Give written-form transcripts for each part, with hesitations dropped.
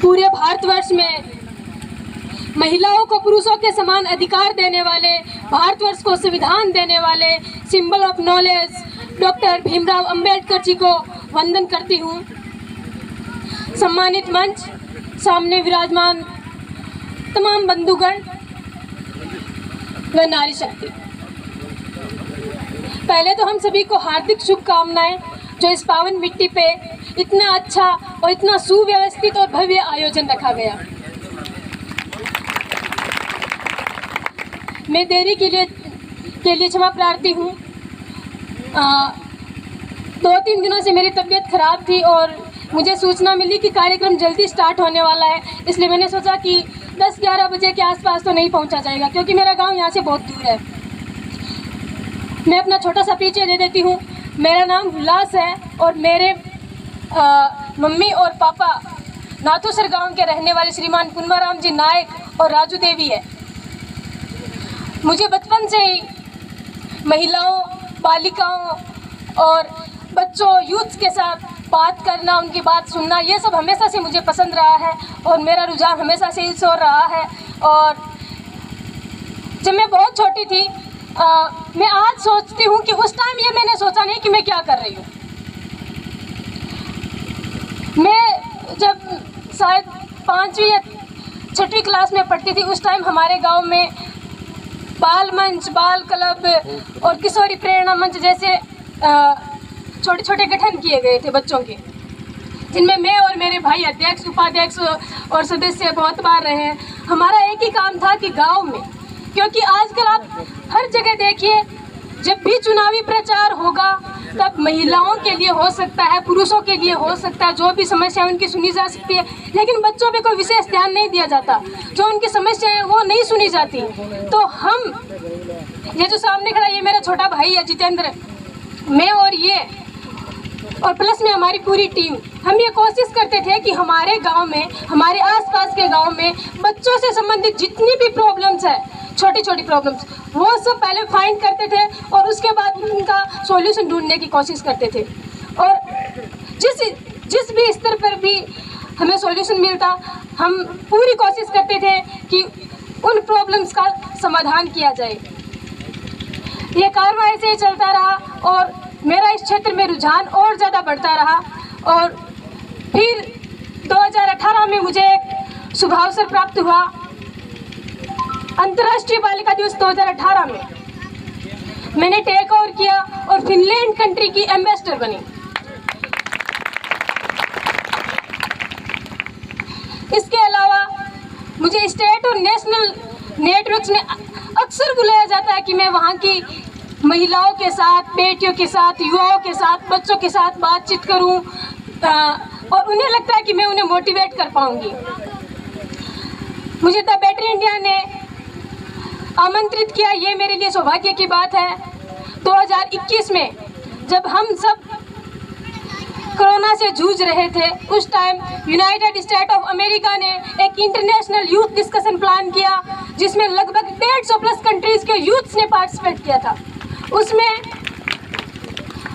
पूरे भारतवर्ष में महिलाओं को पुरुषों के समान अधिकार देने वाले, भारतवर्ष को संविधान देने वाले symbol of knowledge doctor Bhimrao Ambedkar ji को वंदन करती हूँ। सम्मानित मंच, सामने विराजमान तमाम बंधुगण व नारी शक्ति, पहले तो हम सभी को हार्दिक शुभकामनाएं जो इस पावन मिट्टी पे इतना अच्छा और इतना सुव्यवस्थित और भव्य आयोजन रखा गया। मैं देरी के लिए क्षमा प्रार्थी हूँ। 2-3 दिनों से मेरी तबीयत खराब थी और मुझे सूचना मिली कि कार्यक्रम जल्दी स्टार्ट होने वाला है, इसलिए मैंने सोचा कि 10-11 बजे के आसपास तो नहीं पहुँचा जाएगा, क्योंकि मेरा गांव यहाँ से बहुत दूर है। मैं अपना छोटा सा परिचय दे देती हूँ। मेरा नाम उल्लास है और मेरे मम्मी और पापा नाथूसर गांव के रहने वाले श्रीमान पुनमाराम जी नायक और राजू देवी है। मुझे बचपन से ही महिलाओं, बालिकाओं और बच्चों, यूथ के साथ बात करना, उनकी बात सुनना, ये सब हमेशा से मुझे पसंद रहा है और मेरा रुझान हमेशा से इस ओर रहा है। और जब मैं बहुत छोटी थी, मैं आज सोचती हूँ कि उस टाइम ये मैंने सोचा नहीं कि मैं क्या कर रही हूँ। मैं जब शायद 5वीं या 6वीं क्लास में पढ़ती थी, उस टाइम हमारे गांव में बाल मंच, बाल क्लब और किशोरी प्रेरणा मंच जैसे छोटे छोटे गठन किए गए थे बच्चों के, जिनमें मैं और मेरे भाई अध्यक्ष, उपाध्यक्ष और सदस्य बहुत बार रहे हैं। हमारा एक ही काम था कि गांव में, क्योंकि आजकल आप हर जगह देखिए, जब भी चुनावी प्रचार होगा तब महिलाओं के लिए हो सकता है, पुरुषों के लिए हो सकता है, जो भी समस्या है उनकी सुनी जा सकती है, लेकिन बच्चों पे कोई विशेष ध्यान नहीं दिया जाता। जो उनकी समस्या है वो नहीं सुनी जाती। तो हम, ये जो सामने खड़ा, ये मेरा छोटा भाई है जितेंद्र, मैं और ये और प्लस में हमारी पूरी टीम, हम ये कोशिश करते थे कि हमारे गांव में, हमारे आसपास के गांव में बच्चों से संबंधित जितनी भी प्रॉब्लम्स है, छोटी छोटी प्रॉब्लम्स, वो सब पहले फाइंड करते थे और उसके बाद उनका सॉल्यूशन ढूंढने की कोशिश करते थे। और जिस भी स्तर पर भी हमें सॉल्यूशन मिलता, हम पूरी कोशिश करते थे कि उन प्रॉब्लम्स का समाधान किया जाए। ये कार्रवाई से चलता रहा और मेरा इस क्षेत्र में रुझान और ज़्यादा बढ़ता रहा। और फिर 2018 में मुझे एक शुभावसर प्राप्त हुआ। अंतर्राष्ट्रीय बालिका दिवस 2018 में मैंने टेक ओवर किया और फिनलैंड कंट्री की एम्बेसडर बनी। इसके अलावा मुझे स्टेट और नेशनल नेटवर्क्स में अक्सर बुलाया जाता है कि मैं वहाँ की महिलाओं के साथ, बेटियों के साथ, युवाओं के साथ, बच्चों के साथ बातचीत करूं और उन्हें लगता है कि मैं उन्हें मोटिवेट कर पाऊंगी। मुझे द बेटर इंडिया ने आमंत्रित किया, ये मेरे लिए सौभाग्य की बात है। 2021 में जब हम सब कोरोना से जूझ रहे थे, उस time United state of America ने एक इंटरनेशनल यूथ डिस्कशन प्लान किया, जिसमें लगभग 150+ कंट्रीज के यूथ्स ने पार्टिसिपेट किया था।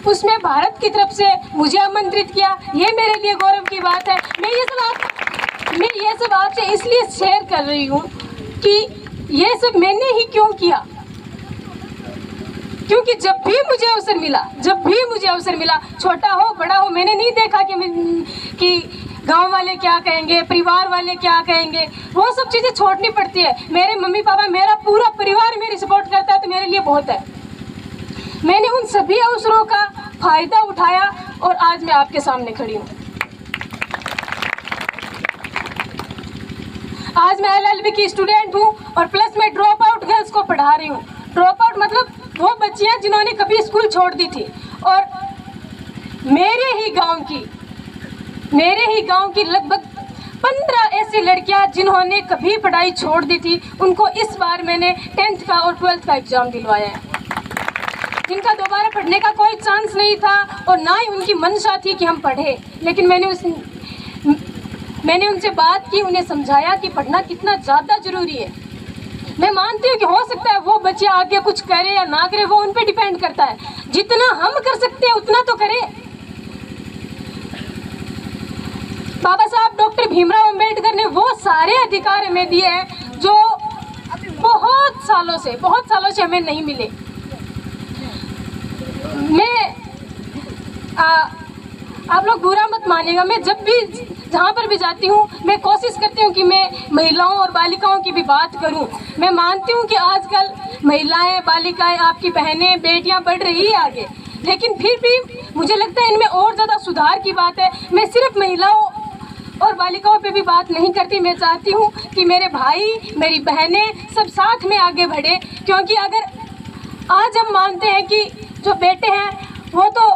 उसमें भारत की तरफ से मुझे आमंत्रित किया। ये मेरे लिए गौरव की बात है। मैं ये सब आपसे इसलिए शेयर कर रही हूँ कि ये सब मैंने ही क्यों किया, क्योंकि जब भी मुझे अवसर मिला, छोटा हो बड़ा हो, मैंने नहीं देखा कि गांव वाले क्या कहेंगे, परिवार वाले क्या कहेंगे, वो सब चीज़ें छोड़नी पड़ती है। मेरे मम्मी पापा, मेरा पूरा परिवार मेरी सपोर्ट करता है, तो मेरे लिए बहुत है। मैंने उन सभी अवसरों का फायदा उठाया और आज मैं आपके सामने खड़ी हूँ। आज मैं LLB की स्टूडेंट हूँ और प्लस मैं ड्रॉप आउट गर्ल्स को पढ़ा रही हूँ। ड्रॉप आउट मतलब वो बच्चियाँ जिन्होंने कभी स्कूल छोड़ दी थी। और मेरे ही गांव की लगभग 15 ऐसी लड़कियां जिन्होंने कभी पढ़ाई छोड़ दी थी, उनको इस बार मैंने 10th का और 12th का एग्ज़ाम दिलवाया है, जिनका दोबारा पढ़ने का कोई चांस नहीं था और ना ही उनकी मंशा थी कि हम पढ़े। लेकिन मैंने उनसे बात की, उन्हें समझाया कि पढ़ना कितना ज़्यादा ज़रूरी है। मैं मानती हूँ कि हो सकता है वो बच्चे आगे कुछ करे या ना करे, वो उन पे डिपेंड करता है। जितना हम कर सकते हैं उतना तो करें। बाबा साहब साहब डॉक्टर भीमराव अंबेडकर ने वो सारे अधिकार हमें दिए हैं जो बहुत सालों से हमें नहीं मिले। मैं आप लोग बुरा मत मानिएगा, मैं जब भी जहाँ पर भी जाती हूँ मैं कोशिश करती हूँ कि मैं महिलाओं और बालिकाओं की भी बात करूँ। मैं मानती हूँ कि आजकल महिलाएं, बालिकाएं, आपकी बहनें, बेटियाँ बढ़ रही है आगे, लेकिन फिर भी मुझे लगता है इनमें और ज़्यादा सुधार की बात है। मैं सिर्फ महिलाओं और बालिकाओं पे भी बात नहीं करती, मैं चाहती हूँ कि मेरे भाई, मेरी बहनें सब साथ में आगे बढ़े, क्योंकि अगर आज हम मानते हैं कि जो बेटे हैं वो तो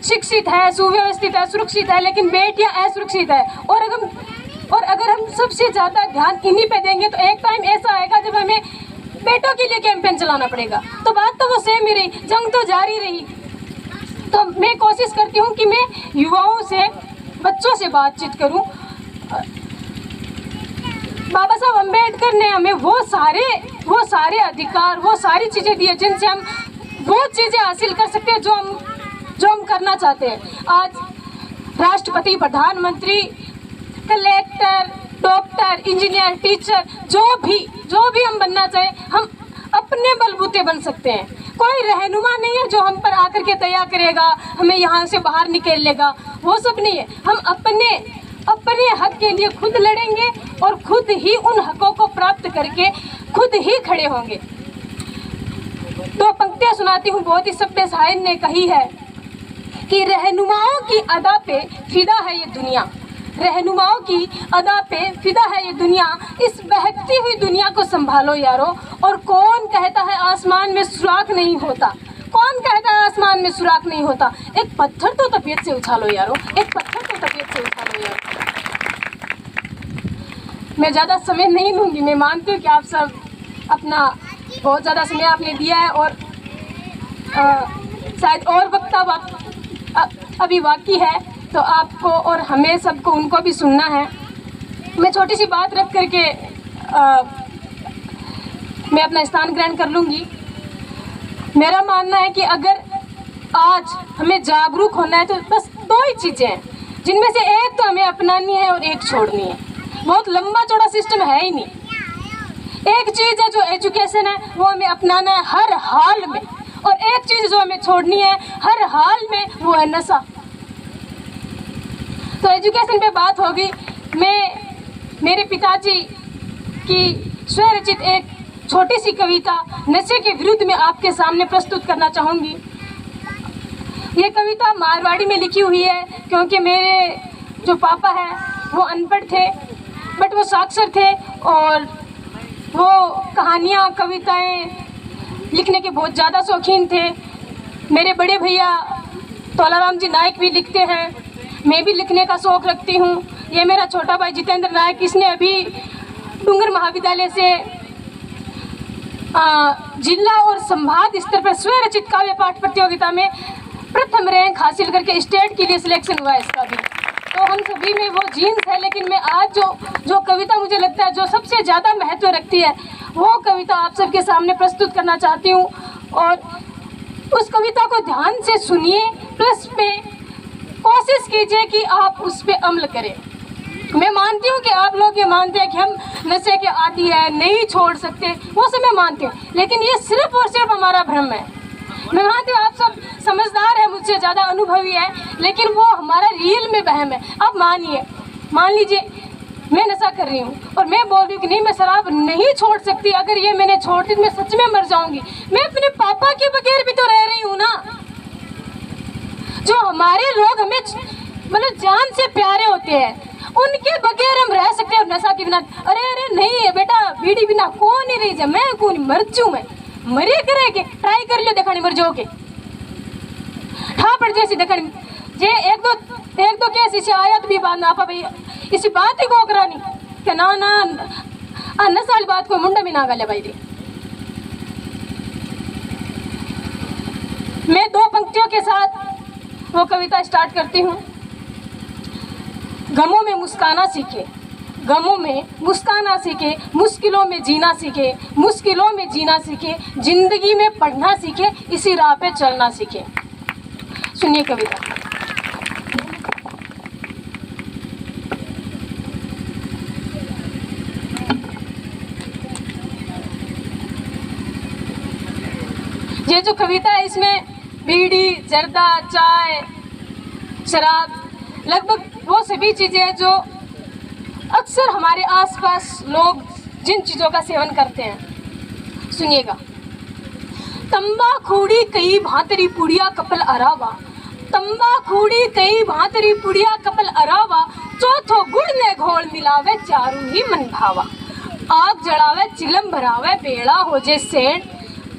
शिक्षित है, सुव्यवस्थित है, सुरक्षित है, लेकिन बेटियां असुरक्षित है, और अगर हम सबसे ज़्यादा ध्यान इन्हीं पे देंगे तो एक टाइम ऐसा आएगा जब हमें बेटों के लिए कैंपेन चलाना पड़ेगा। तो बात तो वो सेम ही रही, जंग तो जारी रही। तो मैं कोशिश करती हूँ कि मैं युवाओं से, बच्चों से बातचीत करूँ। बाबा साहब अम्बेडकर ने हमें वो सारे अधिकार, वो सारी चीज़ें दी है जिनसे हम वो चीज़ें हासिल कर सकते हैं जो हम करना चाहते हैं। आज राष्ट्रपति, प्रधानमंत्री, कलेक्टर, डॉक्टर, इंजीनियर, टीचर, जो भी हम बनना चाहें, हम अपने बलबूते बन सकते हैं। कोई रहनुमा नहीं है जो हम पर आकर के तय करेगा, हमें यहाँ से बाहर निकालेगा, वो सब नहीं है। हम अपने हक के लिए खुद लड़ेंगे और खुद ही उन हकों को प्राप्त करके खुद ही खड़े होंगे। दो पंक्तियाँ सुनाती हूँ, बहुत ही सभ्य शायर ने कही है कि रहनुमाओं की अदा पे फिदा है ये दुनिया, रहनुमाओं की अदा पे फिदा है ये दुनिया, इस बहकती हुई दुनिया को संभालो यारो। और कौन कहता है आसमान में सुराख नहीं होता, कौन कहता है आसमान में सुराख नहीं होता, एक पत्थर तो तबीयत से उछालो यारो, एक पत्थर तो तबीयत से उछालो यारो। मैं ज़्यादा समय नहीं लूँगी, मैं मानती हूँ कि आप सब अपना बहुत ज़्यादा समय आपने दिया है और शायद और वक्त अभी बाकी है, तो आपको और हमें सबको उनको भी सुनना है। मैं छोटी सी बात रख करके मैं अपना स्थान ग्रहण कर लूँगी। मेरा मानना है कि अगर आज हमें जागरूक होना है तो बस दो ही चीज़ें हैं, जिनमें से एक तो हमें अपनानी है और एक छोड़नी है। बहुत लंबा चौड़ा सिस्टम है ही नहीं। एक चीज़ है जो एजुकेशन है, वो हमें अपनाना है हर हाल में, और एक चीज़ जो हमें छोड़नी है हर हाल में, वो है नशा। तो एजुकेशन पे बात होगी। मैं मेरे पिताजी की स्वरचित एक छोटी सी कविता नशे के विरुद्ध में आपके सामने प्रस्तुत करना चाहूँगी। ये कविता मारवाड़ी में लिखी हुई है, क्योंकि मेरे जो पापा हैं वो अनपढ़ थे, बट वो साक्षर थे और वो कहानियाँ, कविताएं लिखने के बहुत ज़्यादा शौकीन थे। मेरे बड़े भैया तोलाराम जी नायक भी लिखते हैं, मैं भी लिखने का शौक़ रखती हूँ। ये मेरा छोटा भाई जितेंद्र नायक, इसने अभी डूंगर महाविद्यालय से जिला और संभाग स्तर पर स्वरचित काव्य पाठ प्रतियोगिता में प्रथम रैंक हासिल करके स्टेट के लिए सिलेक्शन हुआ है इसका भी। तो हम सभी में वो जीन्स है, लेकिन मैं आज जो कविता मुझे लगता है जो सबसे ज़्यादा महत्व रखती है, वो कविता आप सबके सामने प्रस्तुत करना चाहती हूँ। और उस कविता को ध्यान से सुनिए, प्लस पे कोशिश कीजिए कि आप उस पर अमल करें। मैं मानती हूँ कि आप लोग ये मानते हैं कि हम नशे के आदी हैं, नहीं छोड़ सकते, वो सब मैं मानती हूँ, लेकिन ये सिर्फ और सिर्फ हमारा भ्रम है। मैं मानती हूँ आप सब समझदार हैं, मुझसे ज़्यादा अनुभवी है, लेकिन वो हमारा रियल में वहम है। अब मान लीजिए मैं नशा कर रही हूँ और मैं बोल रही हूँ कि नहीं मैं शराब नहीं छोड़ सकती, अगर ये मैंने छोड़ दी तो मैं सच में मर जाऊँगी। मैं अपने पापा के बगैर भी तो रह रही हूँ ना। जो हमारे लोग हमें मतलब जान से प्यारे होते हैं, उनके बगैर हम रह सकते हैं और नशा के बिना। अरे नहीं है बेटा, बीड़ी बिना कौन नहीं रही जा, मैं कौन मर जूँ, मैं मरे करेंगे, ट्राई कर लो देखा नहीं मर जाओगे। हाँ पर जैसी देखा जे एक दो केस इसे आयत भी बात ना आपा भाई इसी बात ही को करानी क्या ना नशा वाली बात को मुंडा भी ना गाले भाई। मैं दो पंक्तियों के साथ वो कविता स्टार्ट करती हूँ। गमों में मुस्काना सीखे, गमों में मुस्काना सीखे, मुश्किलों में जीना सीखे, मुश्किलों में जीना सीखे, जिंदगी में पढ़ना सीखे, इसी राह पे चलना सीखे। सुनिए कविता। ये जो कविता है इसमें बीड़ी, जर्दा, चाय, शराब, लगभग वो सभी चीज़ें हैं जो अक्सर हमारे आसपास लोग जिन चीज़ों का सेवन करते हैं। सुनिएगा। तंबाखूड़ी कई भांतरी पुड़िया कपल अरावा, तंबाखूड़ी कई भांतरी पुड़िया कपल अरावा, चौथो गुड़ ने घोल मिलावे चारू ही मन भावा। आग जड़ावे चिलम भरावे बेड़ा हो जे सेण,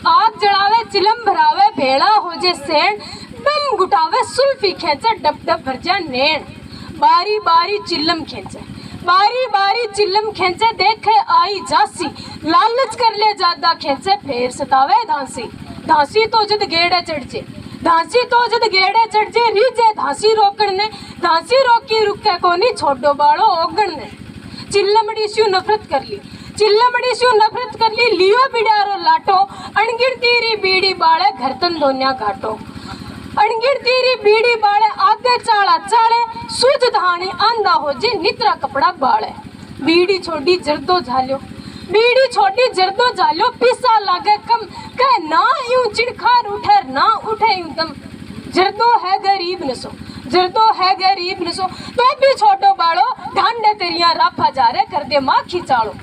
आग जड़ावे चिलम भरावे बेड़ा हो जे सेण, बम गुटावे सुल्फी खेचे डब डब भर जा नैण। बारी बारी चिल्लम खेचे, बारी बारी चिल्लम खेचे, देखे आई झांसी, लालच कर ले ज्यादा खेचे, फेर सतावे धांसी। धांसी तो जद गेड़े चढ़ जे, धांसी तो जद गेड़े चढ़ जे, रीजे धांसी रोकण ने, धांसी रोकी रुके कोनी छोड़ो बाड़ो ओगण ने। चिल्लमड़ी स्यू नफरत कर ली, चिल्लमड़ी स्यू नफरत कर ली, लियो बिडारो लाटो, अणगिणती री बीड़ी बाळे घरतन दोन्या घाटो। अणगिणती री बीड़ी बाळे आगे चाला चाले, सूझ धाणी आंदा हो जे नित्रा कपड़ा बाळे। बीड़ी छोड़ी जर्दो झाल्यो, बीड़ी छोड़ी जर्दो झाल्यो, पिसा लागे कम, कह ना यूं चिड़खार उठे ना उठे यूं दम। जर्दो है गरीब नसो, जर्दो है गरीब नसो, तो भी छोटो बाड़ो, ढांडे तेरिया राफा जा रे कर दे माँ खिंचाड़ो।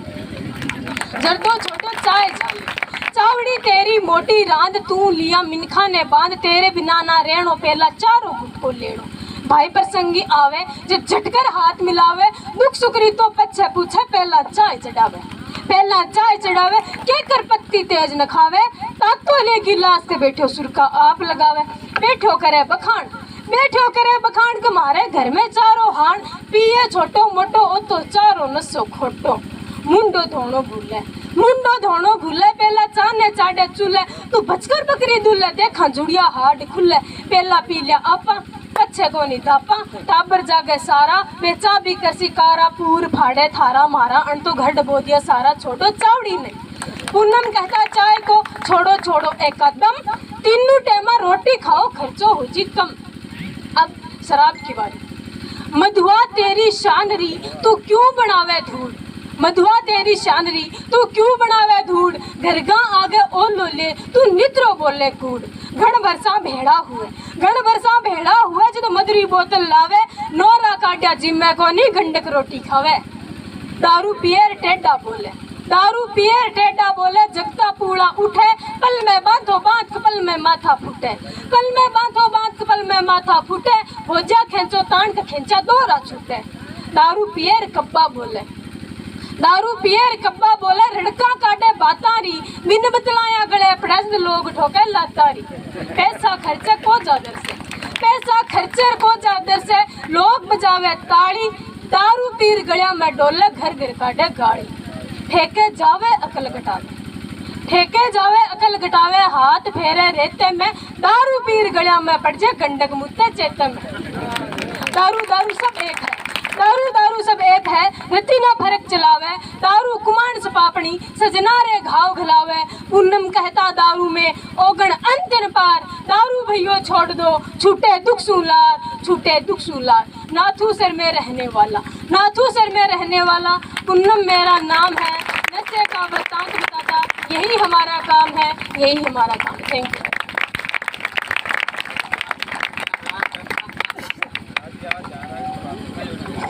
जर्दो छोटो चाय झाल्यो, चावड़ी तेरी मोटी रांद, तू लिया मिनखा ने बांध, तेरे बिना ना रहनो पहला चारों गुट को लेनो। भाई प्रसंगी आवे जब झटकर हाथ मिलावे, दुख सुखरी तो पछे पूछे पहला चाय चढ़ावे, पहला चाय चढ़ावे, के कर पत्ती तेज न खावे, तातो ले गिलास से बैठो सुरखा आप लगावे। बैठो करे बखान, बैठो करे बखान, कमारे घर में चारों हान, पिए छोटो मोटो ओ तो चारों नसो खोटो। मुंडो धोनो भूले, मुंडो धोनो भूले, पहला चाने चाडे चूल्हे, तू बचकर बकरी दूल्हे, देखा जुड़िया हाड खुले। पहला पी लिया आपा, अच्छे को नहीं धापा, टाबर जागे सारा, बेचा भी कर शिकारा, पूर फाड़े थारा मारा, अन तो घर डबो दिया सारा, छोड़ो चावड़ी ने। पूनम कहता चाय को छोड़ो छोड़ो एक कदम, तीनों टेमा रोटी खाओ खर्चो हो जी कम। अब शराब की बारी। मधुआ तेरी शानरी तू क्यों बनावे धूड़, मधुआ तेरी शानरी तू क्यों बनावे धूड़, घरगा आगे ओ लोले तू नित्रो बोले कूड़। घण बरसा भेड़ा हुए, घण बरसा भेड़ा हुए, जो तो मधुरी बोतल लावे, नोरा काट्या जिम्मे को नहीं गंडक रोटी खावे। दारू पियर टेढ़ा बोले, दारू पियर टेढ़ा बोले, जगता पूड़ा उठे, पल में बांधो बांध कपल में माथा फूटे, पल में बांधो बांध कपल में माथा फूटे, हो जा खेचो तान का खेचा दोरा छूटे। दारू पियर कब्बा बोले, दारू पियर कब्बा बोले, रड़का काटे बातारी, बिन बतलाया गले प्रश्न लोग ठोके लातारी। पैसा खर्चे को जादर से, पैसा खर्चे को जादर से, लोग बजावे ताड़ी, दारू पीर गलिया में डोले घर घर काटे गाड़ी। फेंके जावे अकल घटावे, फेंके जावे अकल घटावे, हाथ फेरे रेते में, दारू पीर गलिया में पड़ जाए गंडक मुत्ते चेते में। दारू दारू सब एक है, दारू दारू सब एक है, रति ना फर्क चलावे, दारू कुमान सपापणी सजना रे घाव घलावे। पूनम कहता दारू में ओगण अंतन पार, दारू भैयो छोड़ दो छूटे दुख सुलार, छूटे दुख सुलार। नाथू सर में रहने वाला, नाथू सर में रहने वाला, पूनम मेरा नाम है, नशे का वृतांत बताता, यही हमारा काम है, यही हमारा काम। Thank you.